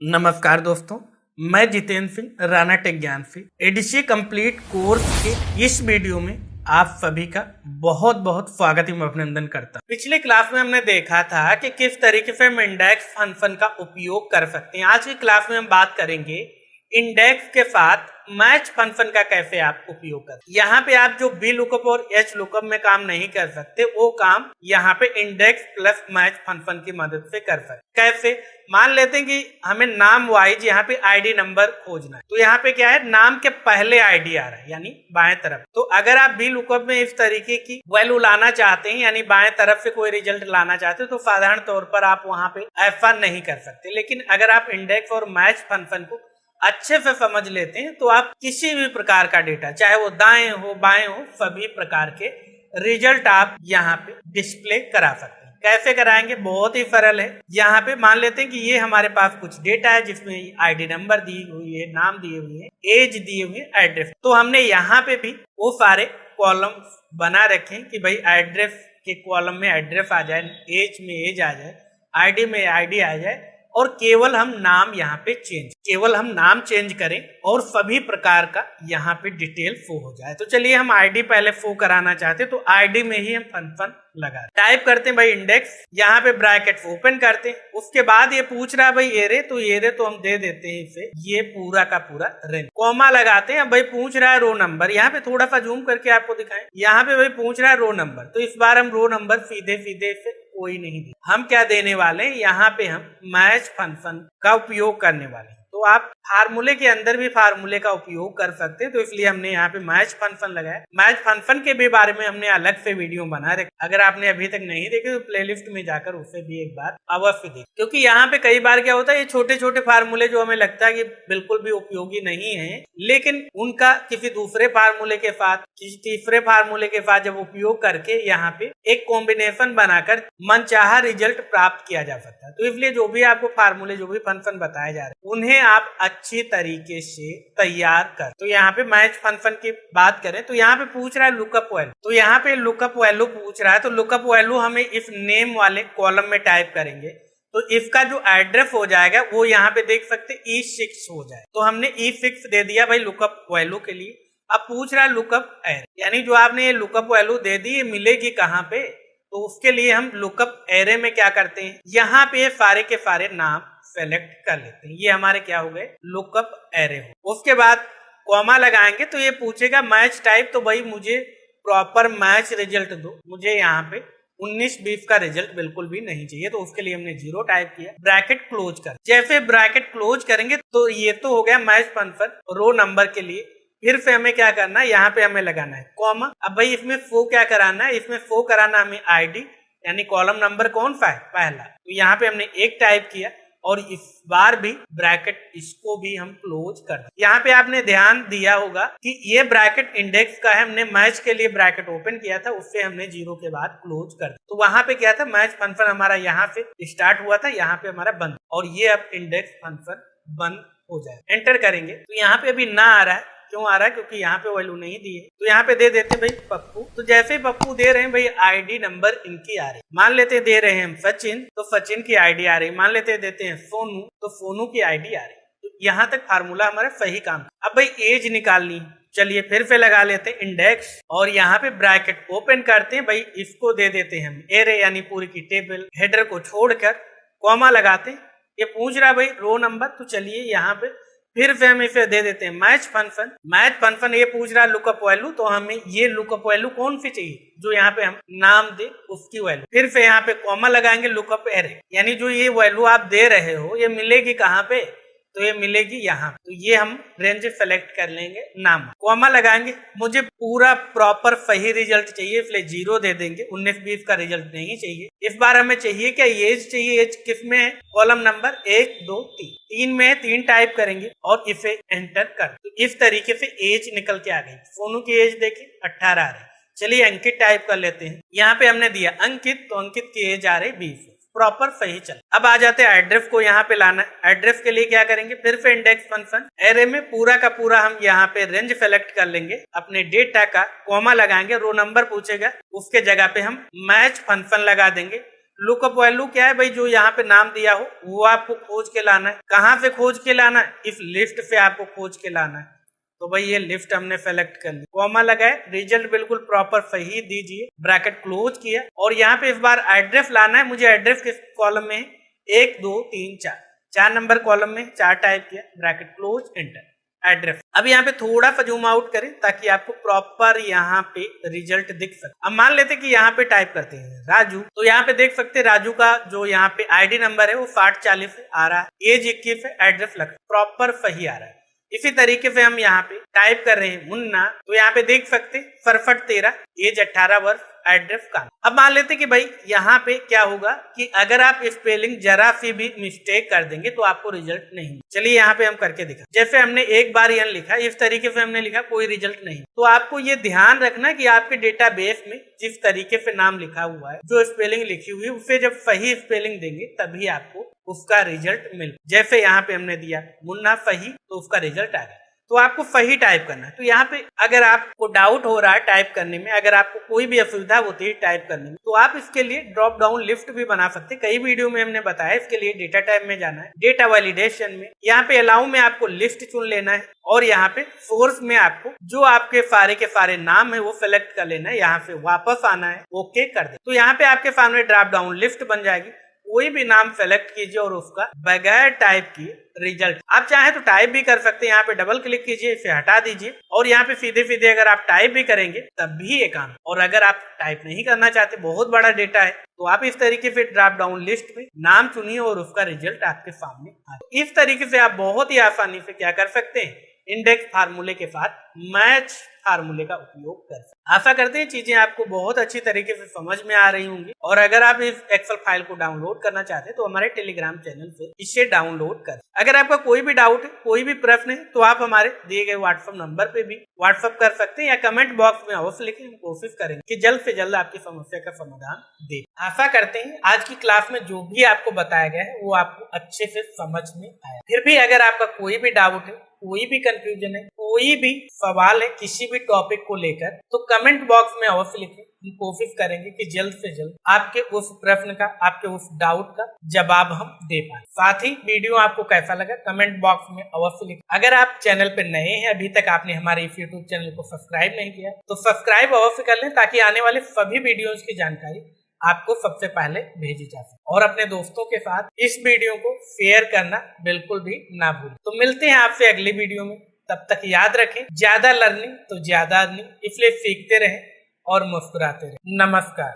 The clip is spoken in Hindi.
नमस्कार दोस्तों, मैं जितेंद्र सिंह राणा टेक ज्ञान से एडीसी कंप्लीट कोर्स के इस वीडियो में आप सभी का बहुत बहुत स्वागत एवं अभिनंदन करता हूं। पिछले क्लास में हमने देखा था कि किस तरीके से हम इंडेक्स फंक्शन का उपयोग कर सकते हैं। आज की क्लास में हम बात करेंगे इंडेक्स के साथ मैच फंक्शन का कैसे आप उपयोग कर। यहाँ पे आप जो बी लुकअप और एच लुकअप में काम नहीं कर सकते, वो काम यहाँ पे इंडेक्स प्लस मैच फंक्शन की मदद से कर सकते। कैसे? मान लेते हैं कि हमें नाम वाइज यहाँ पे आईडी नंबर खोजना है, तो यहाँ पे क्या है, नाम के पहले आईडी आ रहा है यानी बाएं तरफ। तो अगर आप बी लुकअप में इस तरीके की वैल्यू लाना चाहते हैं यानी बाएं तरफ से कोई रिजल्ट लाना चाहते हैं, तो साधारण तौर पर आप वहां पे ऐसा नहीं कर सकते। लेकिन अगर आप इंडेक्स और मैच फंक्शन को अच्छे से समझ लेते हैं तो आप किसी भी प्रकार का डेटा, चाहे वो दाएं हो बाएं हो, सभी प्रकार के रिजल्ट आप यहाँ पे डिस्प्ले करा सकते हैं। कैसे कराएंगे? बहुत ही सरल है। यहाँ पे मान लेते हैं कि ये हमारे पास कुछ डेटा है जिसमें आईडी नंबर दी हुई है, नाम दिए हुए हैं, एज दिए हुए हैं, एड्रेस। तो हमने यहाँ पे भी वो सारे कॉलम बना रखे कि भाई एड्रेस के कॉलम में एड्रेस आ जाए, एज में एज आ जाए, आईडी में आईडी आ जाए, और केवल हम नाम यहाँ पे केवल हम नाम चेंज करें और सभी प्रकार का यहाँ पे डिटेल शो हो जाए। तो चलिए, हम आईडी पहले शो कराना चाहते तो आईडी में ही हम फंक्शन लगा टाइप करते हैं भाई इंडेक्स, यहाँ पे ब्रैकेट ओपन करते हैं। उसके बाद ये पूछ रहा है भाई एरे, तो एरे तो हम दे देते हैं इसे ये पूरा का पूरा रेंज। कॉमा लगाते हैं। भाई पूछ रहा है रो नंबर, यहाँ पे थोड़ा सा जूम करके आपको दिखाएं। यहाँ पे भाई पूछ रहा है रो नंबर, तो इस बार हम रो नंबर सीधे से कोई नहीं दी। हम क्या देने वाले हैं, यहाँ पे हम मैच फंक्शन का उपयोग करने वाले हैं। तो आप फार्मूले के अंदर भी फार्मूले का उपयोग कर सकते हैं, तो इसलिए हमने यहाँ पे मैच फंक्शन लगाया। मैच फंक्शन के भी बारे में हमने अलग से वीडियो बना रखा, अगर आपने अभी तक नहीं देखे तो प्लेलिस्ट में जाकर उसे भी एक बार अवश्य देखें। क्योंकि यहाँ पे कई बार क्या होता है, ये छोटे छोटे फार्मूले जो हमें लगता है कि बिल्कुल भी उपयोगी नहीं है, लेकिन उनका किसी दूसरे फार्मूले के साथ, किसी तीसरे फार्मूले के साथ जब उपयोग करके यहाँ पे एक कॉम्बिनेशन बनाकर मनचाहा रिजल्ट प्राप्त किया जा सकता है। तो इसलिए जो भी आपको फार्मूले, जो भी फंक्शन बताए जा रहे हैं, उन्हें आप अच्छी तरीके से तैयार कर। तो यहाँ पे मैच फंक्शन की बात करें तो यहाँ पे पूछ रहा है लुकअप वैल्यू, तो यहाँ पे लुकअप वैल्यू पूछ रहा है, तो लुकअप वैल्यू हमें इस नेम वाले कॉलम में टाइप करेंगे। तो इसका जो एड्रेस हो जाएगा वो यहाँ पे देख सकते E6 हो जाए, तो हमने E6 दे दिया भाई लुकअप वैल्यू के लिए। अब पूछ रहा है लुकअप एरे, यानी जो आपने ये लुकअप वैल्यू दे दी, ये मिलेगी कहाँ पे? तो उसके लिए हम लुकअप एरे में क्या करते हैं, यहाँ पे सारे के सारे नाम सेलेक्ट कर लेते हैं। ये हमारे क्या हो गए, लुकअप एरे हो। उसके बाद कॉमा लगाएंगे तो ये पूछेगा मैच टाइप, तो भाई मुझे प्रॉपर मैच रिजल्ट दो, मुझे यहाँ पे 19-20 का रिजल्ट बिल्कुल भी नहीं चाहिए। तो उसके लिए हमने 0 टाइप किया। ब्रैकेट क्लोज कर, जैसे ब्रैकेट क्लोज करेंगे तो ये तो हो गया मैच फंक्शन रो नंबर के लिए। फिर से हमें क्या करना है, यहाँ पे हमें लगाना है कॉमा। अब भाई इसमें शो क्या कराना है, इसमें शो कराना हमें आईडी, यानी कॉलम नंबर कौन सा है, पहला। तो यहाँ पे हमने 1 टाइप किया और इस बार भी ब्रैकेट इसको भी हम क्लोज कर दें। यहाँ पे आपने ध्यान दिया होगा कि ये ब्रैकेट इंडेक्स का है, हमने मैच के लिए ब्रैकेट ओपन किया था, उससे हमने 0 के बाद क्लोज कर दिया। तो वहां पे क्या था, मैच फंक्शन हमारा यहाँ से स्टार्ट हुआ था, यहाँ पे हमारा बंद, और ये अब इंडेक्स फंक्शन बंद हो जाए। एंटर करेंगे तो यहाँ पे अभी ना आ रहा है, क्यों आ रहा है, क्योंकि यहाँ पे वैल्यू नहीं दी है। तो यहाँ पे दे देते हैं भाई पप्पू। तो जैसे पप्पू दे रहे हैं भाई, आईडी नंबर इनकी आ रही, मान लेते दे रहे हैं हम सचिन, तो सचिन की आईडी आ रही। मान लेते देते हैं सोनू, तो सोनू की आईडी आ रही। तो यहाँ तक फार्मूला हमारा सही काम। अब भाई एज निकालनी, चलिए फिर से लगा लेते हैं इंडेक्स, और यहाँ पे ब्रैकेट ओपन करते हैं। भाई इसको दे देते हैं हम एरे, यानी पूरी की टेबल। हेडर को छोड़कर कॉमा लगाते हैं। ये पूछ रहा है भाई रो नंबर, तो चलिए यहाँ पे फिर से हम इसे दे देते हैं मैच फंक्शन। मैच फंक्शन ये पूछ रहा है लुकअप वैल्यू, तो हमें ये लुकअप वैल्यू कौन सी चाहिए, जो यहाँ पे हम नाम दे उसकी वैल्यू। फिर से यहाँ पे कॉमा लगाएंगे, लुकअप एरे, यानी जो ये वैल्यू आप दे रहे हो ये मिलेगी कहाँ पे, तो ये मिलेगी यहाँ। तो ये हम रेंज सेलेक्ट कर लेंगे, नाम, कॉमा लगाएंगे। मुझे पूरा प्रॉपर सही रिजल्ट चाहिए, इसलिए 0 दे देंगे, 19-20 का रिजल्ट नहीं चाहिए। इस बार हमें चाहिए क्या, एज चाहिए। एज किस में है, कॉलम नंबर 1 2 3 में 3 टाइप करेंगे और इसे एंटर कर। तो इस तरीके से एज निकल के आ गई। सोनू की एज देखिए 18 आ रही। चलिए अंकित टाइप कर लेते हैं। यहाँ पे हमने दिया अंकित, तो अंकित की एज आ रही 20, प्रॉपर सही चल। अब आ जाते हैं एड्रेस को यहाँ पे लाना है। एड्रेस के लिए क्या करेंगे, फिर से इंडेक्स फंक्शन एरे में पूरा का पूरा हम यहाँ पे रेंज सेलेक्ट कर लेंगे, अपने डेटा का कॉमा लगाएंगे, रो नंबर पूछेगा, उसके जगह पे हम मैच फंक्शन लगा देंगे। लुकअप वैल्यू क्या है भाई, जो यहाँ पे नाम दिया हो वो आपको खोज के लाना है। कहाँ से खोज के लाना है, इस लिस्ट से आपको खोज के लाना है। तो भाई ये लिस्ट हमने सेलेक्ट कर ली, कॉमा लगाए, रिजल्ट बिल्कुल प्रॉपर सही दीजिए, ब्रैकेट क्लोज किया और यहाँ पे इस बार एड्रेस लाना है। मुझे एड्रेस किस कॉलम में, 1 2 3 4, 4 नंबर कॉलम में 4 टाइप किया, ब्रैकेट क्लोज, एंटर, एड्रेस। अब यहाँ पे थोड़ा सा जूम आउट करें ताकि आपको प्रॉपर यहाँ पे रिजल्ट दिख सके। अब मान लेते कि यहाँ पे टाइप करते हैं राजू, तो यहाँ पे देख सकते हैं राजू का जो यहाँ पे आईडी नंबर है वो 6040 आ रहा है, एज 21 है, एड्रेस लग प्रॉपर सही आ रहा है। इसी तरीके से हम यहाँ पे टाइप कर रहे हैं मुन्ना, तो यहाँ पे देख सकते 6713, एज 18 वर्ष, एड्रेस का। अब मान लेते कि भाई यहाँ पे क्या होगा कि अगर आप स्पेलिंग जरा सी भी मिस्टेक कर देंगे तो आपको रिजल्ट नहीं। चलिए यहाँ पे हम करके दिखा, जैसे हमने एक बार यह लिखा, इस तरीके से हमने लिखा, कोई रिजल्ट नहीं। तो आपको ये ध्यान रखना कि आपके डेटाबेस में जिस तरीके से नाम लिखा हुआ है, जो स्पेलिंग लिखी हुई है, उसे जब सही स्पेलिंग देंगे तभी आपको उसका रिजल्ट मिल। जैसे यहाँ पे हमने दिया मुन्ना सही, तो उसका रिजल्ट आ गया। तो आपको सही टाइप करना है। तो यहाँ पे अगर आपको डाउट हो रहा है टाइप करने में, अगर आपको कोई भी असुविधा होती है टाइप करने में, तो आप इसके लिए ड्रॉप डाउन लिस्ट भी बना सकते हैं। कई वीडियो में हमने बताया, इसके लिए डेटा टाइप में जाना है, डेटा वैलिडेशन में, यहाँ पे अलाउ में आपको लिस्ट चुन लेना है और यहाँ पे सोर्स में आपको जो आपके सारे के सारे नाम है वो सिलेक्ट कर लेना है, यहाँ से वापस आना है, ओके कर दे। तो यहाँ पे आपके सामने ड्रॉप डाउन लिस्ट बन जाएगी, कोई भी नाम सेलेक्ट कीजिए और उसका बगैर टाइप किए रिजल्ट। आप चाहे तो टाइप भी कर सकते हैं, यहाँ पे डबल क्लिक कीजिए, इसे हटा दीजिए और यहाँ पे सीधे सीधे अगर आप टाइप भी करेंगे तब भी ये काम। और अगर आप टाइप नहीं करना चाहते, बहुत बड़ा डेटा है, तो आप इस तरीके से ड्रॉप डाउन लिस्ट में नाम चुनिए और उसका रिजल्ट आपके सामने आ जाए। इस तरीके से आप बहुत ही आसानी से क्या कर सकते हैं, इंडेक्स फार्मूले के साथ मैच फार्मूले का उपयोग कर सकते। आशा करते हैं चीजें आपको बहुत अच्छी तरीके से समझ में आ रही होंगी। और अगर आप इस एक्सेल फाइल को डाउनलोड करना चाहते हैं तो हमारे टेलीग्राम चैनल से इसे डाउनलोड कर। अगर आपका कोई भी डाउट है, कोई भी प्रश्न है, तो आप हमारे दिए गए व्हाट्सएप नंबर पे भी व्हाट्सएप कर सकते हैं या कमेंट बॉक्स में अवश्य लिखें। हम कोशिश करेंगे कि जल्द से जल्द आपकी समस्या का समाधान दे। आशा करते हैं आज की क्लास में जो भी आपको बताया गया है वो आपको अच्छे से समझ में आया। फिर भी अगर आपका कोई भी डाउट है, कोई भी कंफ्यूजन है, कोई भी सवाल है किसी भी टॉपिक को लेकर, तो कमेंट बॉक्स में अवश्य लिखें। हम कोशिश करेंगे कि जल्द से जल्द आपके उस प्रश्न का, आपके उस डाउट का जवाब हम दे पाए। साथ ही वीडियो आपको कैसा लगा कमेंट बॉक्स में अवश्य लिखें। अगर आप चैनल पर नए हैं, अभी तक आपने हमारे इस यूट्यूब चैनल को सब्सक्राइब नहीं किया, तो सब्सक्राइब अवश्य कर लें ताकि आने वाले सभी वीडियोज की जानकारी आपको सबसे पहले भेजी जा सके। और अपने दोस्तों के साथ इस वीडियो को शेयर करना बिल्कुल भी ना भूलें। तो मिलते हैं आपसे अगली वीडियो में, तब तक याद रखें, ज्यादा लर्निंग तो ज्यादा अर्निंग, इसलिए सीखते रहें और मुस्कुराते रहें। नमस्कार।